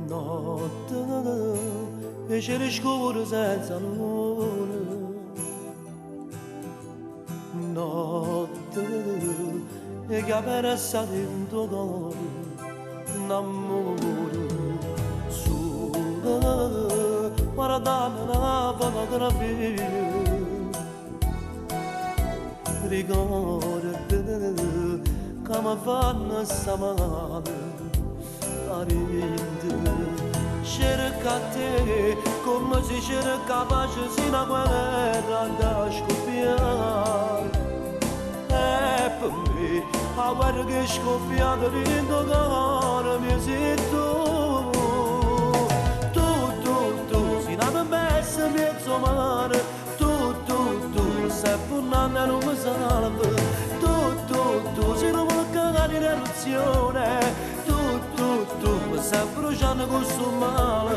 Notte e cielo scuro senza luna, notte e che aperessa dentro d'oro, l'amore solo guardando la fotografia, ricorda come fanno stamane. Cerca te come si cerca pace se una guerra da scoppiare. E per me la guerra che è scoppiata dentro cuore mi sei tu sei nata bella mezzo mare, tu sei buona e non mi salva, tu sei non vuole cagare in eruzione. Tu stai bruciando con sto male,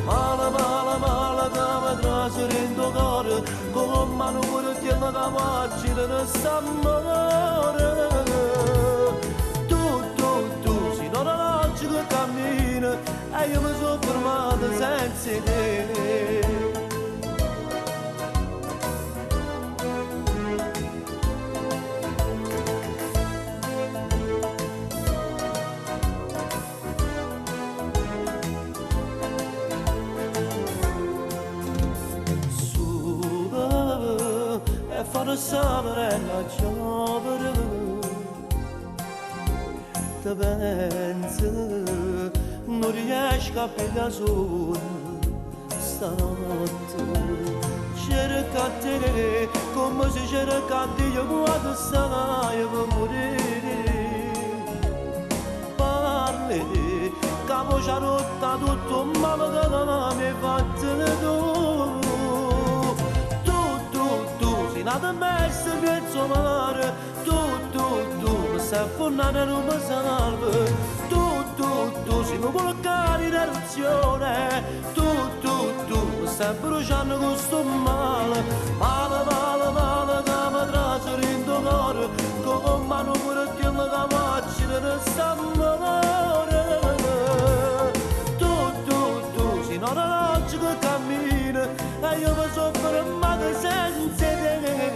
male, che mi trase dentro cuore, come mano pure ti hanno capacità di st'amore. Tu, sei non oggi che cammina, e io mi sono fermato senza te. E fare sapere la giovane te pensi non riesco a pigliare sonno stanotte cerca te come se cerca Dio quando stai per morire parli capo ci ha rotta tutto male che mi hai fatto tu nata bella mezzo mare, tu mi stai affondando e non mi salva, tu sei non vuole cari in eruzione, tu mi stai bruciando con sto male, male, che mi trase dentro cuore, come mano pure ti hanno capacità di st'amore. Tu sei non oggi che cammina, e io mi sono fermato senza te.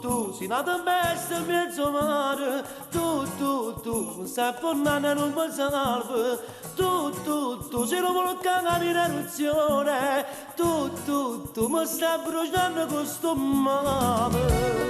Tu, sei nata bella mezzo mare, tu, mi stai affondando e non mi salva, tu, sei non vuole cagare in eruzione, tu, mi stai bruciando con sto male.